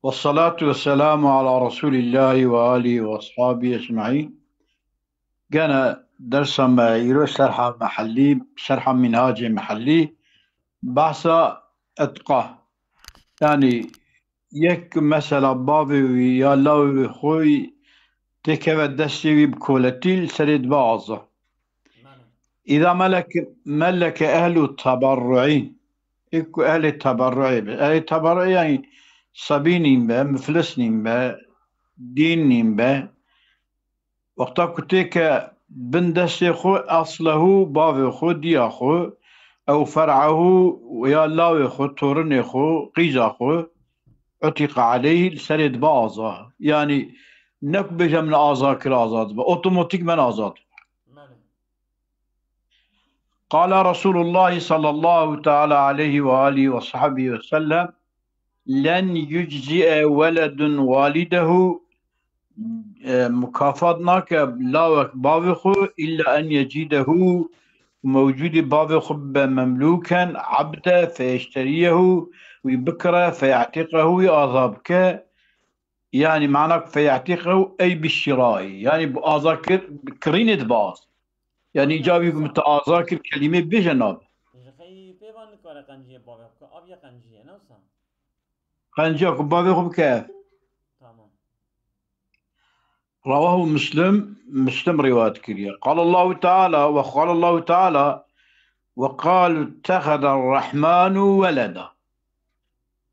والصلاة والسلام على رسول الله وآله وأصحابه أجمعين. كان درسا معيرو شرح منهاج محلي بحث أتقاه. يعني يك مثلا بابي ويا لو خوي تكفى الدستي بكولتيل سرد بعضه. بله إذا ملك أهل التبرعين، إكو أهل التبرعي، أهل التبرعي يعني صبينين به مفلسنين به دينين به وقتا كتيك بندسي خو أصله بابي خو ديا خو أو فرعه ويا لاوي خو تورني خو قيزا خو عتق عليه سرد بازا، يعني نكبج من آزاك الآزاد أوتوماتيك من آزاد. بله قال رسول الله صلى الله تعالى عليه وآله وصحبه وسلم: لن يجزئ ولد والده مكافاتناك لاوك بابخو إلا أن يجده موجود بابخو مملوكا عبدا فيشتريه ويبكره فيعتقه يعذبك. يعني معناك فيعتقه أي بالشراء، يعني بأذاكر كرينة باز، يعني آنیا جابي نوسا متأذاكر كلمة بجناب جخی پیوان کار قنجیه بابه که آب یا قنجیه نوسا. خنجاك بابخو بكيف. تمام. رواه مسلم رواية كريه. قال الله تعالى وقال الله تعالى: وقالوا اتخذ الرحمن ولدا.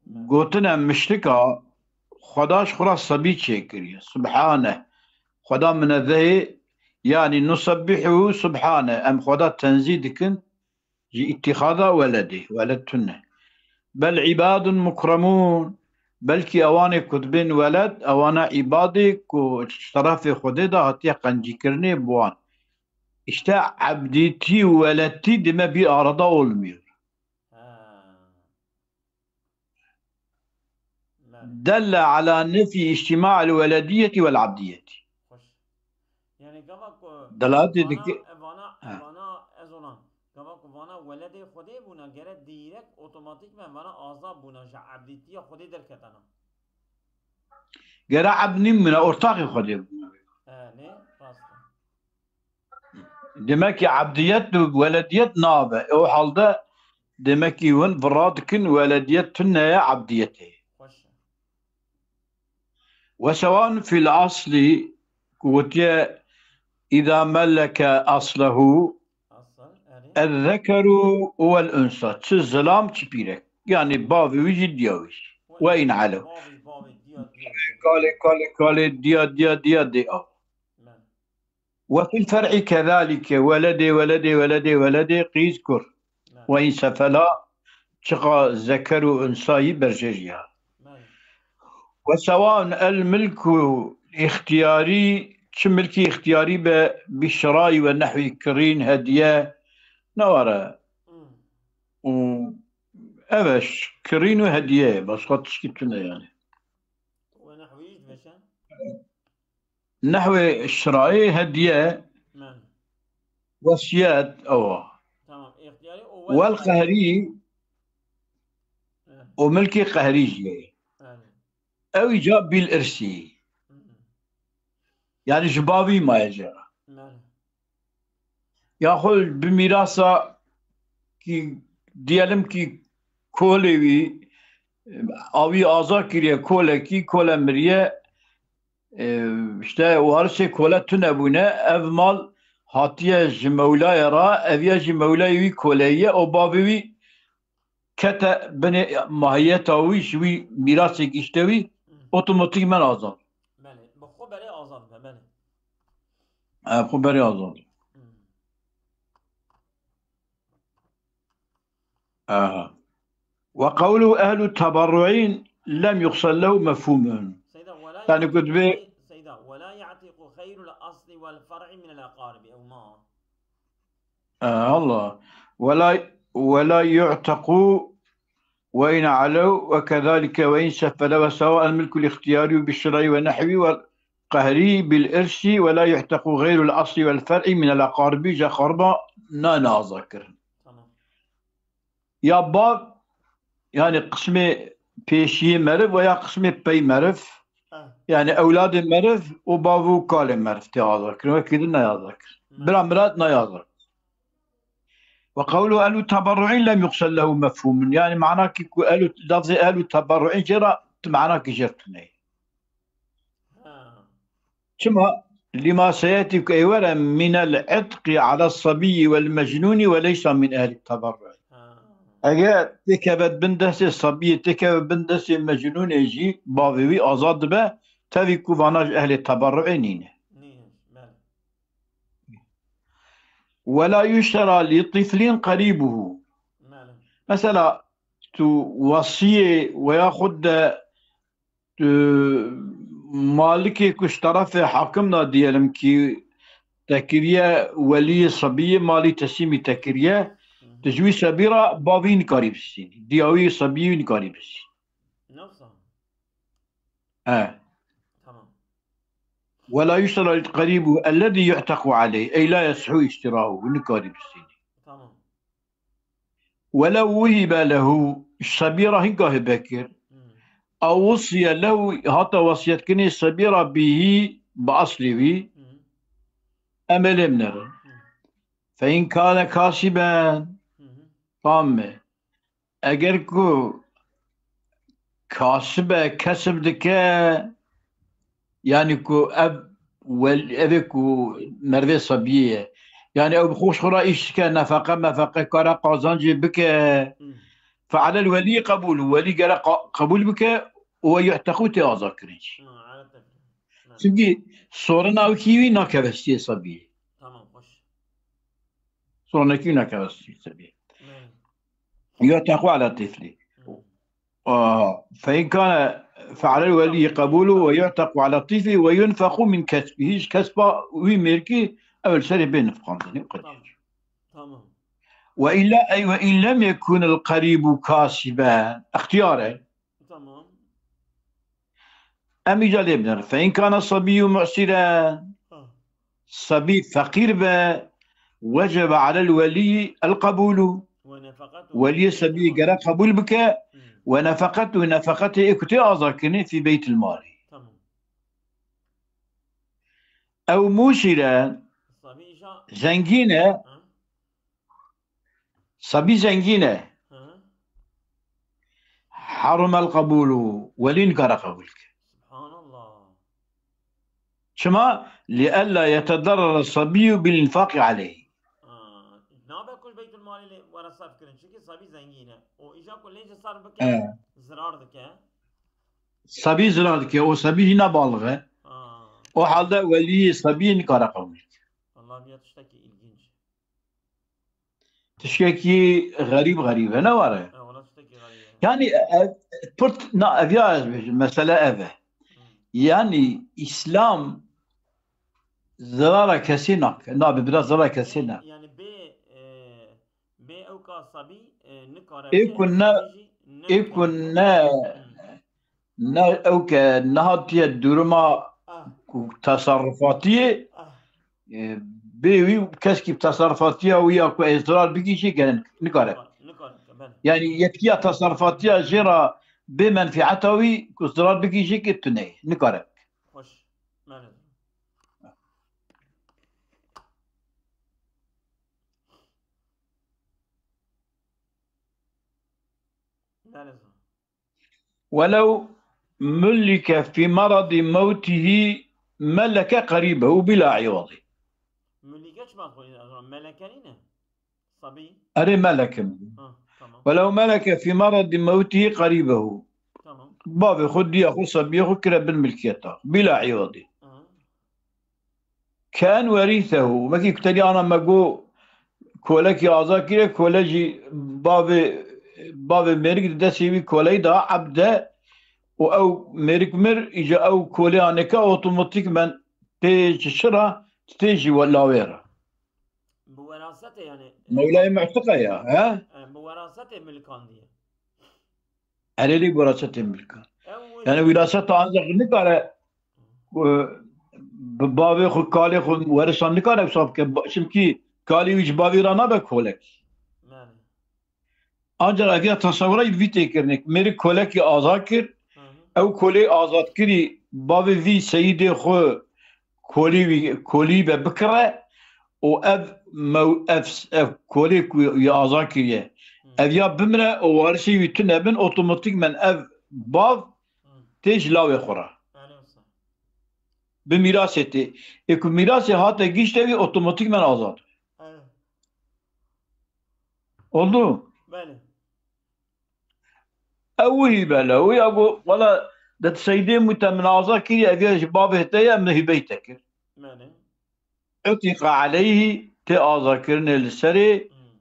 بله قوتنا مشركة خداش خلاص صبي شكري سبحانه. خدا من ذي يعني نسبحه سبحانه، أم خدا تنزيدكن جي اتخاذ ولده ولدتنه. بل عباد مكرمون، بلكي أواني كتبين ولد أوانا عبادي كو اشترف خدي دا هتيا قنجي كرني بوان اشتا عبديتي ولدتي دم بي أرضا أولمير. آه. بله دل على نفي اجتماع الولدية والعبدية. خوش. یعنی گما کو دلالة وانا ذكي. وانا ازونا گما کو وانا ولد خودی بونا گره دیرک اتوماتیک من وانا آزاد بونا جا عبدیتی خودی در کتنا. قرا عبني من أرتاقي خدي. نه راسته. دمكي عبدية ولدية نابة أو حالده دمكي ون فرادكن ولدية تنيا عبديته. خوشه. وسواء في الأصل قوتي إذا ملك أصله اصل اره. الذكر والأنثى تزلام تبيرك، يعني بابي ويجي دياوش و این وين چه علو باوی باوی دیا. قال ديا. من. وفي الفرع كذلك ولدي قيس كر من. وإن سفلا شقا ذكر أنثى برجريها. من. وسواء الملك اختياري ملكي اختياري بالشراء والنحو كرين هدية نورا أبش كرين هدية بس قد تشكتنا يعني و نحویش بشن. نحو الشراء هدية من. وسياد أو تمام اختیاری اول قهری. والقهري اه. وملكي قهري اه. أو إجاب بالإرسي، يعني جبابي ما يجرى من. ياخذ بميراثة كي ديالم كي كولوي أوي آزا كريه كولا كي كولا مريه işte varse kola tünebune ev mal hatiye jimevlaya ra eviye jimevlaya wi koleye o babi kete beni mahiyeta wi şwi mirasek işte wi otomatikman azad. بله بخو برای آزاد به بله. Haberi azad. وقوله أهل التبرعين لم يحصل له مفهوم. سيدا ولا يعني يعتق كتب خير سيدا ولا يعتق خير الأصل والفرع من الأقارب أو ما. الله ولا يعتق وإن علوا وكذلك وإن سفل، وسواء الملك الاختياري بالشرع ونحوي والقهري بالإرث ولا يعتق غير الأصل والفرع من الأقارب جا خربا ذاكر. تمام. يا باب يعني قسمي پیشی مرف و یا قسم پی مرف يعني أولاد مرف وبابو كالي مرف تيازكر وكذا نيازكر بلا مراد نيازكر وقوله أهل التبرعين لم يقصد له مفهوم يعني معناه كيكو لفظ أهل التبرعين جرى معناه كجرتني كما لما سيأتي كأيولا من العتق على الصبي والمجنون وليس من أهل التبرع اگر تكبت بندس الصبي تكبت بندس المجنون يجي باوي آزاد به تبي كوفاناج أهل التبرع نينه ولا يشترى لطفل قريبه مثلا توصيه وياخذ مالكي كش طرف حاكمنا ديالم كي تكريه ولي صبي مالي تسمي تكريه تجوي سبيرة بابين قريب السين دياوي صبيين قريب السين نفسه تمام ولا يشترى القريب الذي يعتق عليه أي لا يصح اشتراؤه نقارب السين تمام ولو وهب له الصبيرة هنقاه بكر أو وصي له هاتا وصية كني الصبيرة به بأصله أمل منه فإن كان كاسبا طامة اگر کو كسب دكا يعني كو اب والابكو مرفي صبيه يعني اب خوش خرا ايش كان نفقه كرا قازانجي بك فعلى الولي قبول ولي قبول بك ويعتقو تيازاكرينش سمجي صورنا وكيوي ناكبستي صبيه تمام خوش صورنا كيوي ناكبستي صبيه يعتق على الطفل فإن كان فعلى الولي قبوله ويعتق على الطفل وينفق من كسبه كسبه ويملكه أول سنة بين نفقان تمام وإلا أي وإن لم يكن القريب كاسبا اختياره تمام أم يجعل ابن فإن كان الصبي معسرا صبي فقير با وجب على الولي القبول ولي الصبي قرأ قبول بك ونفقته اكتي أذاكني في بيت المال أو موسرا زنجينة صبي زنجينة حرم القبول ولين قرأ قبولك سبحان الله شما لئلا يتضرر الصبي بالإنفاق عليه نابكل بيت المال اللي ورا صرف كرن شكل صبي زنجينه وإجا كل ليش صار بك زرار دك صبي زرار دك وصبي هنا بالغه وحالده ولي صبي نكار قبولك الله بيا تشتكي الجنج تشتكي غريب أنا وره والله تشتكي غريب يعني برت نا أبيا مسألة أبه يعني إسلام زرارة كسينك ببدا زرارة كسينك يعني بي أو كصبي نكار إكنا أو كنهاتية الدرما تصرفاتية بيوي كسكي تصرفاتية وياكو إصرار بكيشي كان نكار يعني يتكيا تصرفاتية جرى بمنفعتوي كإصرار بكيشي كتني نكار خوش مالك ولو ملك في مرض موته ملك قريبه بلا عوض ملكش ما ملكنينه صبي أري ملك ولو ملك في مرض موته قريبه بابي خد ياخذ صبي ياخذ كلا بالملكية بلا عوض كان وريثه ما كي كتلي أنا ما جو كولك يا ذاكرة كولجي بابي ميرك دسيبي كولي دا عبده او ميرك اجا او كولي انكا اوتوماتيك من تيجي شرا تيجي ولا ويرا بوراثته يعني مولاي معتقه يا بوراثته ملكان دي علي وراثته ملكان يعني وراثته عندك نكاره بابي خو كالي خو ورثان نكاره حساب که شمكي كالي ويج بابي رانا بكولك Ancak eğer tasavvura bir tekirnek, meri koleki azad kir, ev koli azad kiri, bavi vi seyidi xo koli be bikre, o ev koli ku azad kiriye. Ev ya bimre o varisi bütün ebin otomatikmen ev bav tej lave xora. Bir miras etti. Ku miras hatta giştevi otomatikmen azad. Oldu. Bəli. اوي بلا وي اقو ولا ده تسيدين متمنازا كي ابي باب هتايا من هبيتك Bəli. اطلق عليه تاذكرن السري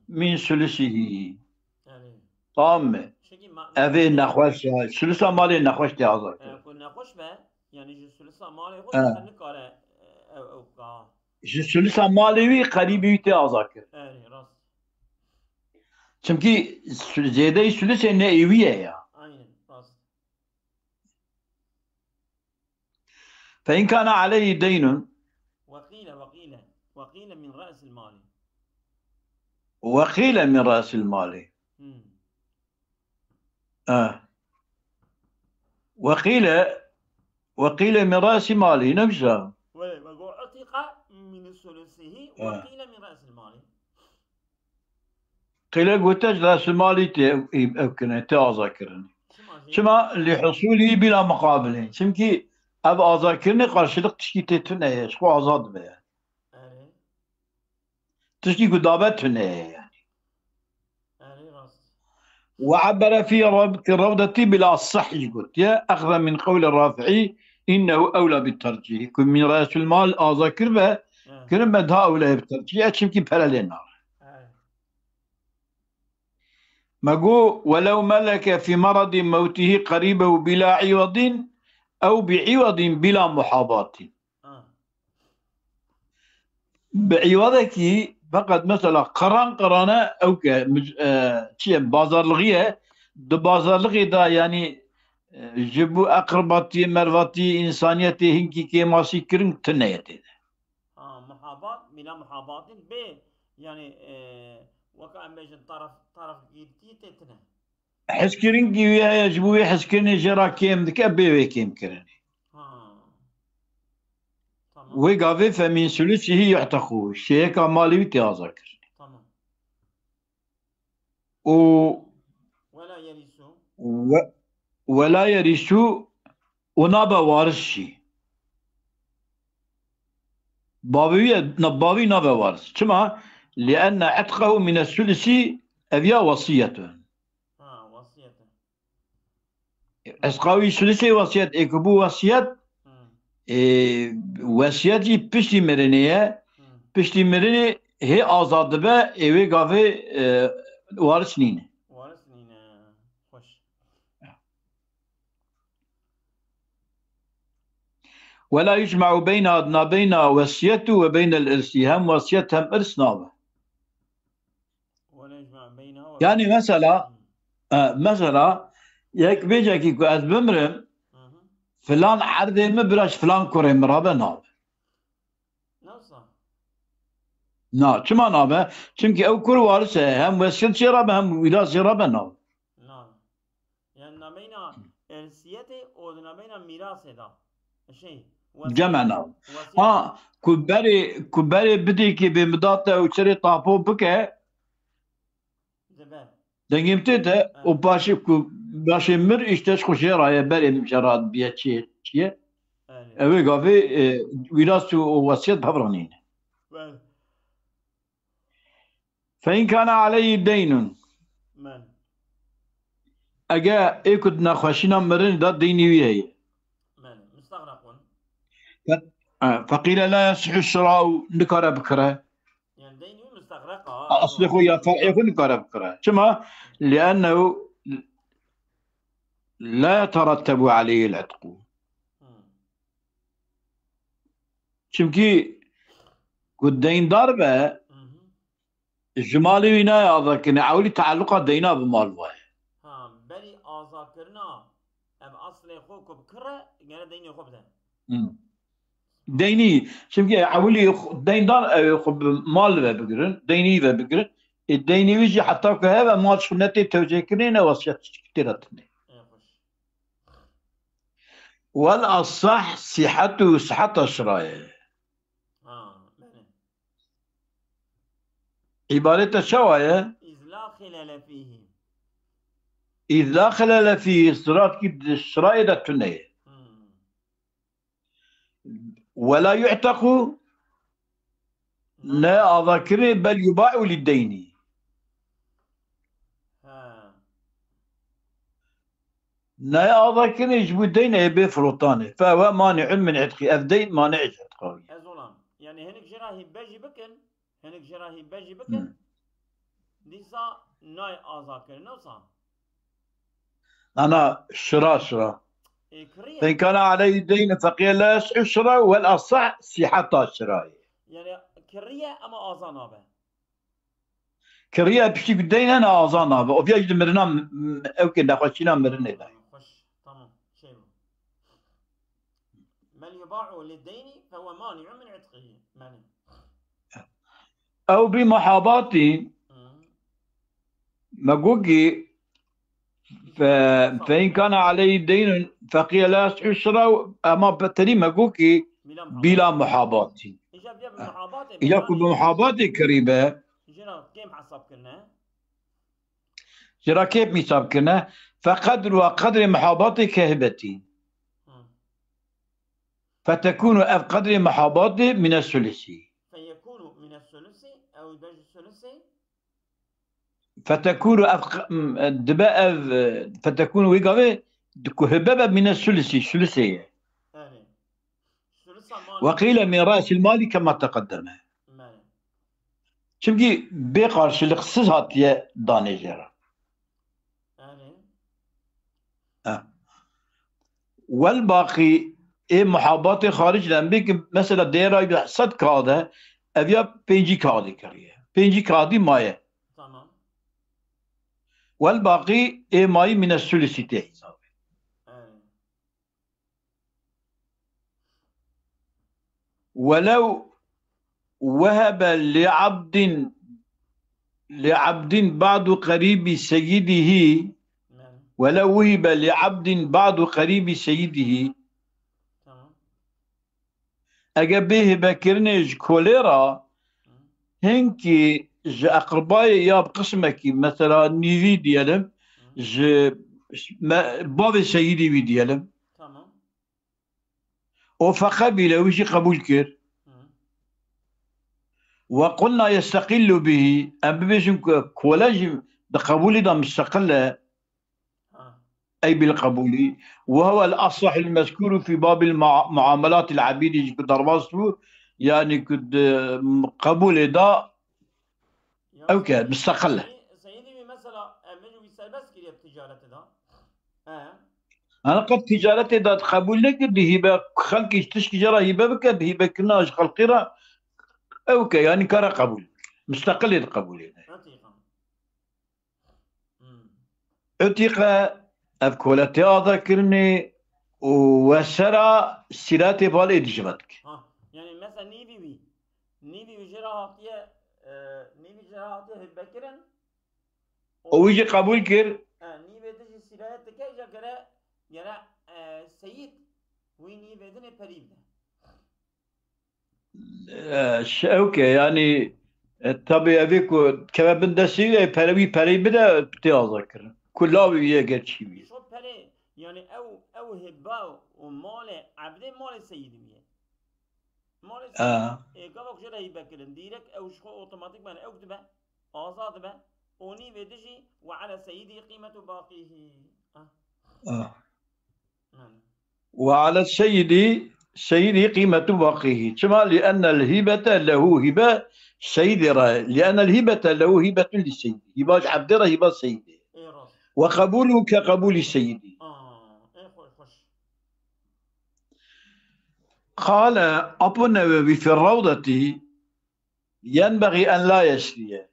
من ثلثه Yəni. tamam mı? Çünki Evi naxoş ثلث مالي ناخوش تاذكر Ku naxoş be, yəni sülüsa mali xoş Ha. səni qara ev qa. ثلث مالي قريبي تاذكر Əli, rast. çünkü ziyade ثلث ne eviye ya. Aynen, rast. فإن كان عليه دين وقيل من رأس المال. وقيل من رأس المال وقيل من رأس ماله نفسه وعتق من ثلثه وقيل من رأس المال. قيل قلت رأس مالي تأذكرني شما لحصوله بلا مقابل çünkü ev azakirine karşılık tişki tetüne şu azad be tişki kudabet tüne yani وعبر في الروضة بلا الصح قلت يا أخذ من قول الرافعي إنه أولى بالترجيح كن من رأس المال أذكر به كلمة ده أولى بالترجيح çünkü paralelna مقو ولو ملك في مرض موته قريبه بلا عوض أو بعوض بلا محاباة بعوضك فقط مثلا قرانه أو شيء بازارلغية ده بازارلغي ده يعني جبو أقرباتي مراتي إنسانيتي هنكي كيماسي كرن تنيتي محاباة بلا محاباة ب يعني وكأن بيجن طرف جيتي تتنه حسكرين جيويا يجبوي حسكرين جرا كيم دك أبي كيم كرني وقافي فمن ثلثه يعتقو الشيء كمالي بتأذكر تمام ولا يرثو ولا يرثو ونابا وارث شي بابي نابا وارث كما لأن عتقه من الثلث أبيا وصيته وصيته عتقه ثلثي وصية إكبو وصية وصيتي بشتي مرنية بشتي مرني هي آزاد به إيوه قافي وارث نينه خوش ولا يجمع بين وصيته وبين الإرث هم وصيتهم إرث نابه ولا يجمع بينها يعني مثلا يك بيجي كو از بمرم فلان عرض مبرش فلان كوري مرابه نابه nasıl? نا چما نابه çünkü ev kur varsa hem vesiyet şerabe hem miras şerabe nabه نعم يعني نبينا إرثيته ونبينا ميراثه ده شيء جمع نابه ها كبري بدي كي بمدات وشري طابو بكه زبال dengimte de o başı mir işte خوشی رای بریم جرات بیه چیه اوه گاوی ویراس و وصیت ببرانین فإن كان عليه دين اگه ایکد نخوشینا مرن دا دینی ویه مستغرقون فقيل لا يصح الشراء نكره بكره يعني ديني مستغرقة أصلي خويا فرعي يكون نكره بكره شما لأنه لا يترتب عليه العتق çünkü الدين ضربة الجمالي وينا يعذكني عولي تعلقها دينا بمال واحد بلي أذاكرنا أم أصلي خوك بكرة يعني ديني خوب ده ديني çünkü عولي دين دار خب مال ve بگرن ديني ve بگرن الديني ويجي حتى هذا مال سنتي توجيكرين وصيت كتيرتني. خوش. والأصح صحته صحة شرايه. بله. عبارته شوايه إذ لا خلل فيه. إذ لا خلل فيه صراط كد الشرايه التنية ولا يعتق لا أذكره بل يباع للدين. لا أذكره يجب الدين يبي فلوطانه فهو مانع من عتقه الدين مانع عتقه. أزولان يعني هنك جراهي باجي بكن هنك جراهي باجي بكن ديسا ناي أذكر نوصا أنا شراء إكريه فإن كان عليه دين فقيل لا يصح الشراء والأصح صحة الشراء. يعني كريه أما أذانابه كريه بشي الدين أنا أظانا وفي أجل مرنا أوكي دخلنا مرنا ده. خوش تمام شيء من يباع للدين فهو مانع من عتقه مانع أو بمحاباتي مقوقي فإن كان عليه دين فقيل لا يصح الشراء أما بتري مقوقي بلا محاباتي. إذا كنت بمحاباتي كريبة جرا كيف حسب كنا جرا كيف حساب كنا فقدر وقدر محاباتي كهبتي فتكون قدر محاباتي من الثلثي فيكون من الثلثي أو درجة الثلثي فتكون دباء فتكون ويقابي هبابة من الثلثي ثلثية وقيل من رأس المال كما تقدم. شبكي بيقارش اللي خصصها يا داني جرا والباقي ايه محاباتي خارج لنبيك مثلا ديرا صد كاده ابيا بينجي كادي كريه بينجي كادي مايه تمام والباقي ايه ماي من الثلثي حساب. ولو وهب لعبد بعض قريب سيده ولو وهب لعبد بعض قريب سيده أجابه بكرنج كوليرا هنكي ج أقربائي يا بقسمك مثلا نيفي ديالهم ج بابي سيدي في ديالهم تمام وفقبل ويجي قبول كير وقلنا يستقل به أم بيجم كولاج بقبول دا مستقلة أي بالقبول وهو الأصح المذكور في باب المعاملات العبيد درباسته يعني كد قبول دا أو كان مستقلة. سيدي مثلا أمجو بس كده التجارة دا أنا قد تجارتي دا قبول نكد هبة خلق تشكي جرى هبة بكد هبة كناش خلقيرا أو كان يعني كرا قبول مستقل القبول أتيقى أبكولتي أذكرني وسرى سيراتي بالي دجمتك. يعني مثلا نيبي جراحتي نيبي جراحتي هبكرن ويجي قبول كير نيبي دجي سيراتي كيجا كرا يرى سيد وين نيبي دني بريد اوكي يعني طبيعي ابيك كما بندسي بري بدا بتذكر كلها يجي شيء شو بري يعني او هباو ومال عبد مال سيدي مال سيدي قبل كده يبكرن ديرك او شو اوتوماتيك من او كتبه آزاد به وني بدجي وعلى سيدي قيمة باقيه وعلى سيدي قيمة باقيه كما لأن الهبة له هبة سيدي لأن الهبة له هبة للسيد هبة عبد هبة سيدي وقبوله كقبول السيد. قال أبو النووي في الروضة ينبغي أن لا يشري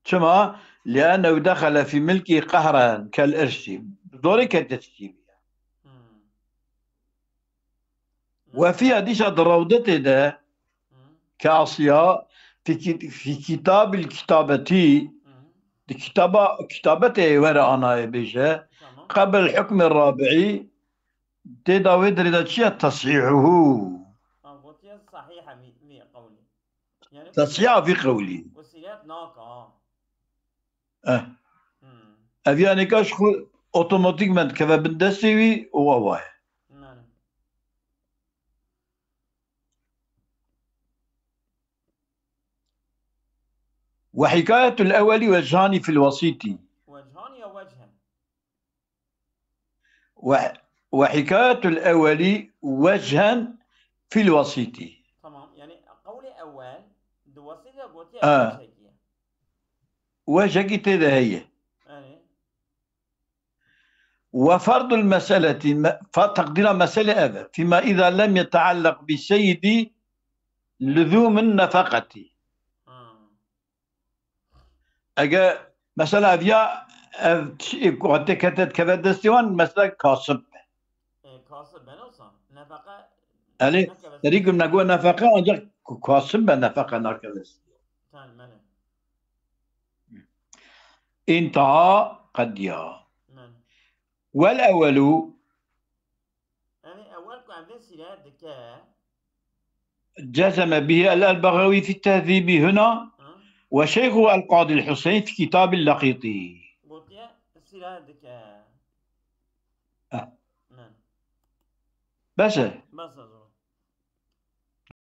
كما لأنه دخل في ملكه قهرا كالإرث ذلك التشكيل. وفي حديث الروضة ده كأصياء في كتاب الكتابة كتابته ورا أنا بيجا تمام. قبل الحكم الرابعي تدا ودري دا شيء تصحيحه. قلت يا صحيحة في قولي يعني تصحيح في قولي. وسيلات ناقة. اه أبي كاش خو أوتوماتيكمنت كذا بندسوي وواي. نعم. وحكاية الأول وجهان في الوسيط. وجهان يا وجها؟ وحكاية الأول وجها في الوسيط. تمام. يعني قولي أول دوسيلة قلت يا وجهك. وجهك تدا هي. وفرض المسألة فتقدير مسألة هذا فيما إذا لم يتعلق بسيد لزوم النفقة. أجا مثلا أبيا قلت كتت كذا دستوان مثلا كاسب. كاسب بنوصل نفقة. علي طريق نقول نفقة أنجا كاسب نفقة نركز. انتهى قد يا. والأول يعني أولكم عندنا سيرة ذكاء جزم به البغوي في التهذيب هنا وشيخه القاضي الحسين في كتاب اللقيطي. قلت يا سيرة ذكاء. بس